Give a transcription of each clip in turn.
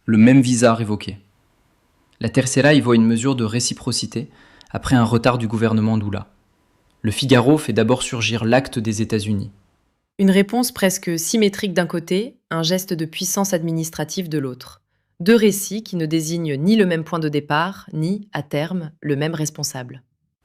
le même visa révoqué. La Tercera y voit une mesure de réciprocité après un retard du gouvernement Lula. Le Figaro fait d'abord surgir l'acte des États-Unis. Une réponse presque symétrique d'un côté, un geste de puissance administrative de l'autre. Deux récits qui ne désignent ni le même point de départ, ni, à terme, le même responsable.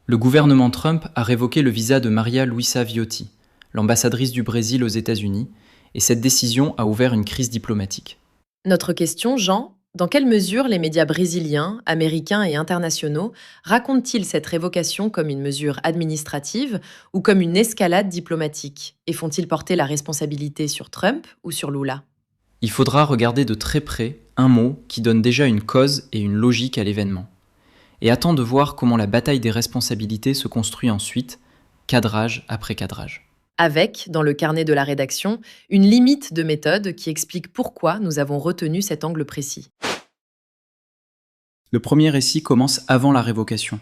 Le gouvernement Trump a révoqué le visa de Maria Luisa Viotti, l'ambassadrice du Brésil aux États-Unis, et cette décision a ouvert une crise diplomatique. Notre question, Jean, dans quelle mesure les médias brésiliens, américains et internationaux racontent-ils cette révocation comme une mesure administrative ou comme une escalade diplomatique? Et font-ils porter la responsabilité sur Trump ou sur Lula? Il faudra regarder de très près un mot qui donne déjà une cause et une logique à l'événement. Et attend de voir comment la bataille des responsabilités se construit ensuite, cadrage après cadrage. Avec, dans le carnet de la rédaction, une limite de méthode qui explique pourquoi nous avons retenu cet angle précis. Le premier récit commence avant la révocation.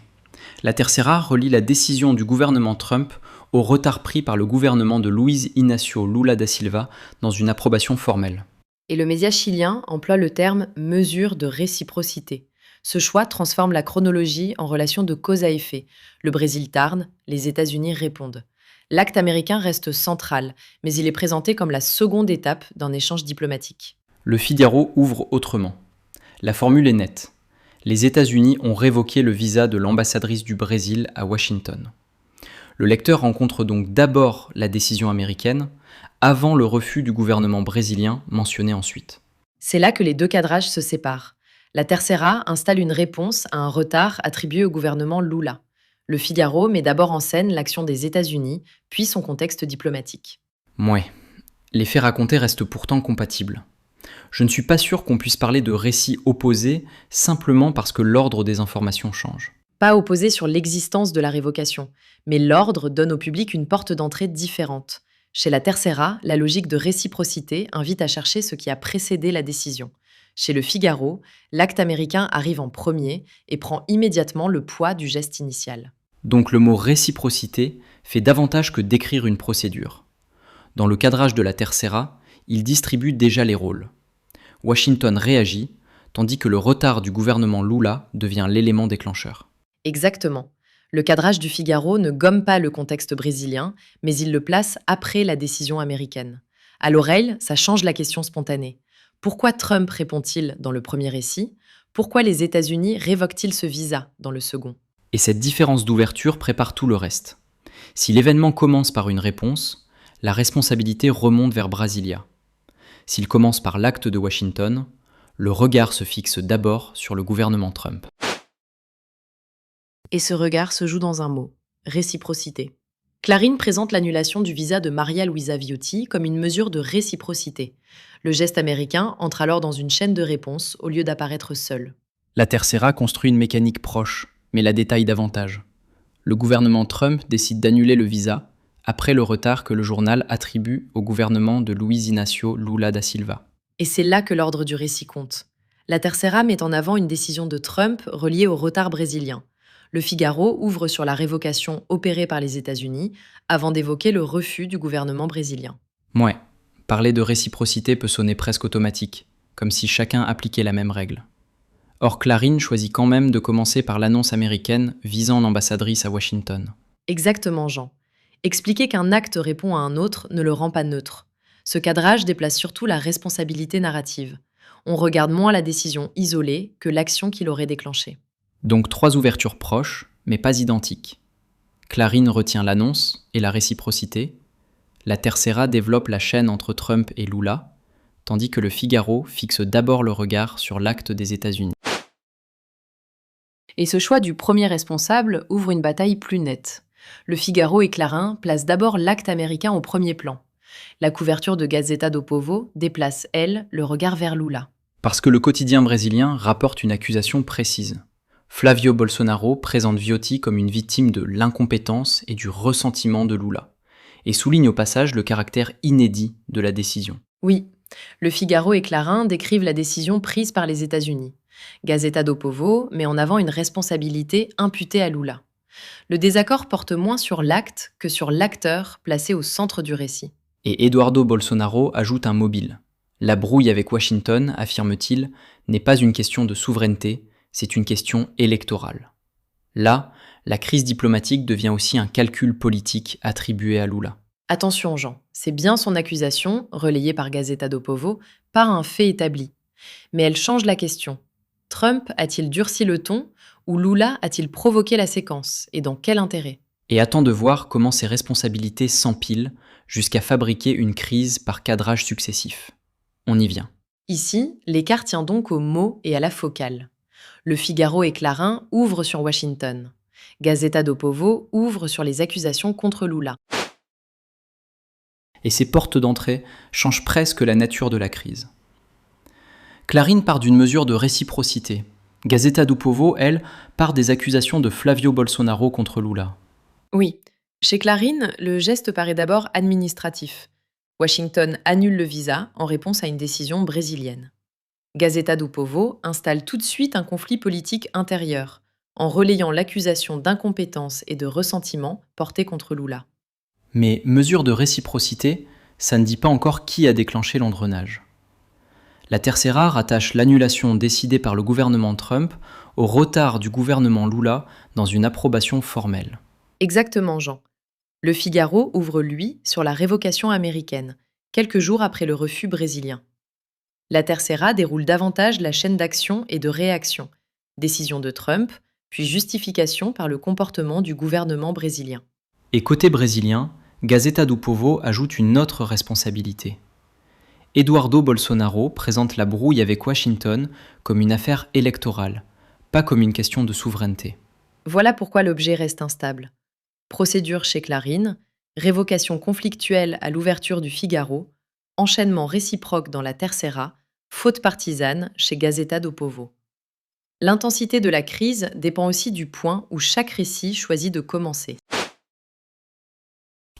La Tercera relie la décision du gouvernement Trump au retard pris par le gouvernement de Luiz Inácio Lula da Silva dans une approbation formelle. Et le média chilien emploie le terme « mesure de réciprocité ». Ce choix transforme la chronologie en relation de cause à effet. Le Brésil tarde, les États-Unis répondent. L'acte américain reste central, mais il est présenté comme la seconde étape d'un échange diplomatique. Le Figaro ouvre autrement. La formule est nette. Les États-Unis ont révoqué le visa de l'ambassadrice du Brésil à Washington. Le lecteur rencontre donc d'abord la décision américaine, avant le refus du gouvernement brésilien mentionné ensuite. C'est là que les deux cadrages se séparent. La Tercera installe une réponse à un retard attribué au gouvernement Lula. Le Figaro met d'abord en scène l'action des États-Unis, puis son contexte diplomatique. Ouais, les faits racontés restent pourtant compatibles. Je ne suis pas sûr qu'on puisse parler de récits opposés simplement parce que l'ordre des informations change. Pas opposé sur l'existence de la révocation, mais l'ordre donne au public une porte d'entrée différente. Chez la Tercera, la logique de réciprocité invite à chercher ce qui a précédé la décision. Chez le Figaro, l'acte américain arrive en premier et prend immédiatement le poids du geste initial. Donc le mot réciprocité fait davantage que décrire une procédure. Dans le cadrage de la Tercera, il distribue déjà les rôles. Washington réagit, tandis que le retard du gouvernement Lula devient l'élément déclencheur. Exactement. Le cadrage du Figaro ne gomme pas le contexte brésilien, mais il le place après la décision américaine. À l'oreille, ça change la question spontanée. Pourquoi Trump répond-il dans le premier récit? Pourquoi les États-Unis révoquent-ils ce visa dans le second? Et cette différence d'ouverture prépare tout le reste. Si l'événement commence par une réponse, la responsabilité remonte vers Brasilia. S'il commence par l'acte de Washington, le regard se fixe d'abord sur le gouvernement Trump. Et ce regard se joue dans un mot, réciprocité. Clarine présente l'annulation du visa de Maria Luisa Viotti comme une mesure de réciprocité. Le geste américain entre alors dans une chaîne de réponses au lieu d'apparaître seul. La Tercera construit une mécanique proche, mais la détaille davantage. Le gouvernement Trump décide d'annuler le visa après le retard que le journal attribue au gouvernement de Luiz Inácio Lula da Silva. Et c'est là que l'ordre du récit compte. La Tercera met en avant une décision de Trump reliée au retard brésilien. Le Figaro ouvre sur la révocation opérée par les États-Unis avant d'évoquer le refus du gouvernement brésilien. Ouais, parler de réciprocité peut sonner presque automatique, comme si chacun appliquait la même règle. Or, Clarine choisit quand même de commencer par l'annonce américaine visant l'ambassadrice à Washington. Exactement, Jean. Expliquer qu'un acte répond à un autre ne le rend pas neutre. Ce cadrage déplace surtout la responsabilité narrative. On regarde moins la décision isolée que l'action qui l'aurait déclenchée. Donc 3 ouvertures proches, mais pas identiques. Clarine retient l'annonce et la réciprocité. La Tercera développe la chaîne entre Trump et Lula, tandis que le Figaro fixe d'abord le regard sur l'acte des États-Unis. Et ce choix du premier responsable ouvre une bataille plus nette. Le Figaro et Clarín placent d'abord l'acte américain au premier plan. La couverture de Gazeta do Povo déplace, elle, le regard vers Lula. Parce que le quotidien brésilien rapporte une accusation précise. Flávio Bolsonaro présente Viotti comme une victime de l'incompétence et du ressentiment de Lula, et souligne au passage le caractère inédit de la décision. Oui, le Figaro et Clarín décrivent la décision prise par les États-Unis. Gazeta do Povo met en avant une responsabilité imputée à Lula. Le désaccord porte moins sur l'acte que sur l'acteur placé au centre du récit. Et Eduardo Bolsonaro ajoute un mobile, La brouille avec Washington, affirme-t-il, n'est pas une question de souveraineté, c'est une question électorale. Là, la crise diplomatique devient aussi un calcul politique attribué à Lula. Attention Jean, c'est bien son accusation, relayée par Gazzetta do Povo, pas un fait établi. Mais elle change la question. Trump a-t-il durci le ton ou Lula a-t-il provoqué la séquence et dans quel intérêt? Et attend de voir comment ses responsabilités s'empilent jusqu'à fabriquer une crise par cadrage successif. On y vient. Ici, l'écart tient donc aux mots et à la focale. Le Figaro et Clarín ouvrent sur Washington. Gazzetta do Povo ouvre sur les accusations contre Lula. Et ces portes d'entrée changent presque la nature de la crise. Clarín part d'une mesure de réciprocité. Gazzetta do Povo, elle, part des accusations de Flavio Bolsonaro contre Lula. Oui, chez Clarín, le geste paraît d'abord administratif. Washington annule le visa en réponse à une décision brésilienne. Gazzetta do Povo installe tout de suite un conflit politique intérieur, en relayant l'accusation d'incompétence et de ressentiment portée contre Lula. Mais mesure de réciprocité, ça ne dit pas encore qui a déclenché l'engrenage. La Tercera rattache l'annulation décidée par le gouvernement Trump au retard du gouvernement Lula dans une approbation formelle. Exactement, Jean. Le Figaro ouvre, lui, sur la révocation américaine, quelques jours après le refus brésilien. La Tercera déroule davantage la chaîne d'action et de réaction. Décision de Trump, puis justification par le comportement du gouvernement brésilien. Et côté brésilien, Gazzetta do Povo ajoute une autre responsabilité. Eduardo Bolsonaro présente la brouille avec Washington comme une affaire électorale, pas comme une question de souveraineté. Voilà pourquoi l'objet reste instable. Procédure chez Clarín, révocation conflictuelle à l'ouverture du Figaro, enchaînement réciproque dans la Tercera, faute partisane chez Gazzetta do Povo. L'intensité de la crise dépend aussi du point où chaque récit choisit de commencer.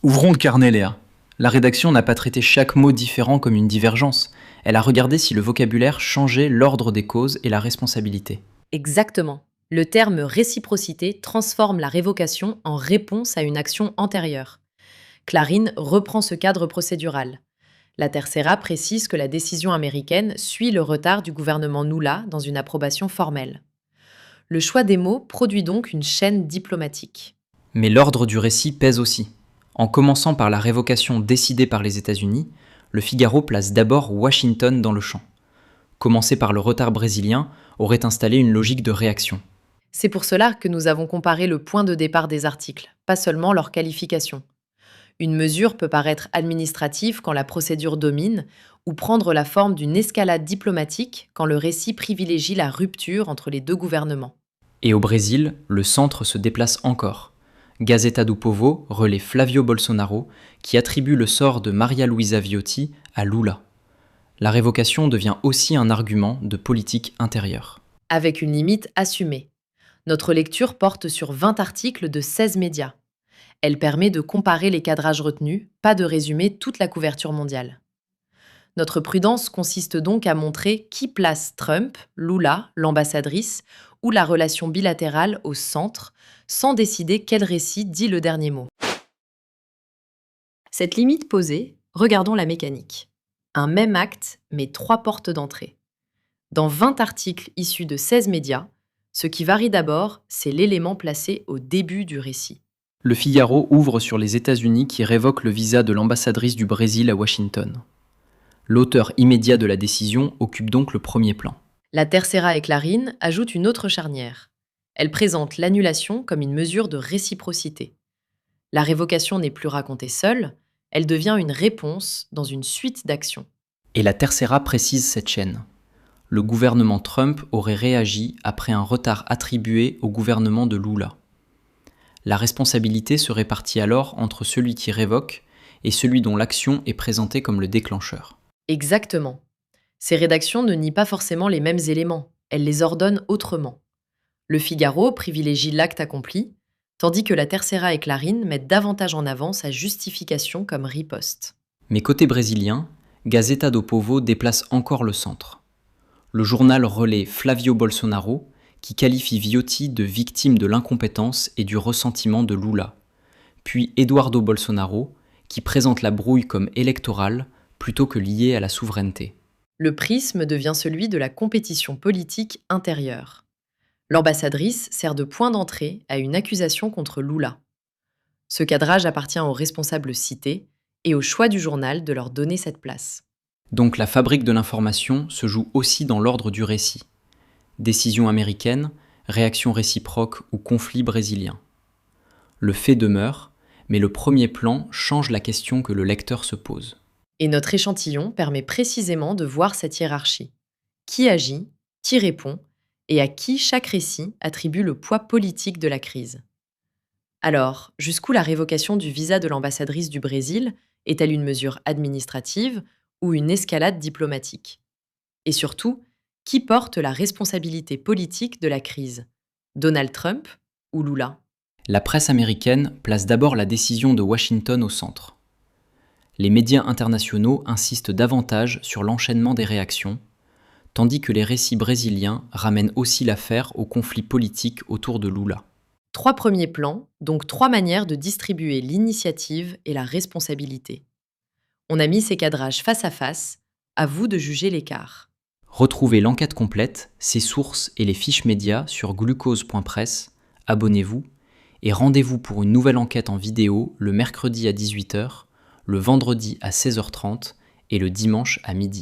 Ouvrons le carnet, Léa. La rédaction n'a pas traité chaque mot différent comme une divergence. Elle a regardé si le vocabulaire changeait l'ordre des causes et la responsabilité. Exactement. Le terme réciprocité transforme la révocation en réponse à une action antérieure. Clarín reprend ce cadre procédural. La Tercera précise que la décision américaine suit le retard du gouvernement Lula dans une approbation formelle. Le choix des mots produit donc une chaîne diplomatique. Mais l'ordre du récit pèse aussi. En commençant par la révocation décidée par les États-Unis, le Figaro place d'abord Washington dans le champ. Commencer par le retard brésilien aurait installé une logique de réaction. C'est pour cela que nous avons comparé le point de départ des articles, pas seulement leur qualification. Une mesure peut paraître administrative quand la procédure domine, ou prendre la forme d'une escalade diplomatique quand le récit privilégie la rupture entre les deux gouvernements. Et au Brésil, le centre se déplace encore. Gazzetta do Povo relaie Flavio Bolsonaro, qui attribue le sort de Maria Luisa Viotti à Lula. La révocation devient aussi un argument de politique intérieure. Avec une limite assumée. Notre lecture porte sur 20 articles de 16 médias. Elle permet de comparer les cadrages retenus, pas de résumer toute la couverture mondiale. Notre prudence consiste donc à montrer qui place Trump, Lula, l'ambassadrice, ou la relation bilatérale au centre, sans décider quel récit dit le dernier mot. Cette limite posée, regardons la mécanique. Un même acte, mais 3 portes d'entrée. Dans 20 articles issus de 16 médias, ce qui varie d'abord, c'est l'élément placé au début du récit. Le Figaro ouvre sur les États-Unis qui révoquent le visa de l'ambassadrice du Brésil à Washington. L'auteur immédiat de la décision occupe donc le premier plan. La Tercera et Clarín ajoutent une autre charnière. Elle présente l'annulation comme une mesure de réciprocité. La révocation n'est plus racontée seule, elle devient une réponse dans une suite d'actions. Et la Tercera précise cette chaîne. Le gouvernement Trump aurait réagi après un retard attribué au gouvernement de Lula. La responsabilité se répartit alors entre celui qui révoque et celui dont l'action est présentée comme le déclencheur. Exactement. Ces rédactions ne nient pas forcément les mêmes éléments, elles les ordonnent autrement. Le Figaro privilégie l'acte accompli, tandis que la Tercera et Clarín mettent davantage en avant sa justification comme riposte. Mais côté brésilien, Gazzetta do Povo déplace encore le centre. Le journal relaie Flavio Bolsonaro, qui qualifie Viotti de victime de l'incompétence et du ressentiment de Lula, puis Eduardo Bolsonaro, qui présente la brouille comme électorale plutôt que liée à la souveraineté. Le prisme devient celui de la compétition politique intérieure. L'ambassadrice sert de point d'entrée à une accusation contre Lula. Ce cadrage appartient aux responsables cités et au choix du journal de leur donner cette place. Donc la fabrique de l'information se joue aussi dans l'ordre du récit. Décision américaine, réaction réciproque ou conflit brésilien. Le fait demeure, mais le premier plan change la question que le lecteur se pose. Et notre échantillon permet précisément de voir cette hiérarchie. Qui agit, qui répond, et à qui chaque récit attribue le poids politique de la crise. Alors, jusqu'où la révocation du visa de l'ambassadrice du Brésil est-elle une mesure administrative ou une escalade diplomatique? Et surtout, qui porte la responsabilité politique de la crise? Donald Trump ou Lula? La presse américaine place d'abord la décision de Washington au centre. Les médias internationaux insistent davantage sur l'enchaînement des réactions, tandis que les récits brésiliens ramènent aussi l'affaire au conflit politique autour de Lula. 3 premiers plans, donc 3 manières de distribuer l'initiative et la responsabilité. On a mis ces cadrages face à vous de juger l'écart. Retrouvez l'enquête complète, ses sources et les fiches médias sur glucose.press, abonnez-vous et rendez-vous pour une nouvelle enquête en vidéo le mercredi à 18h, le vendredi à 16h30 et le dimanche à midi.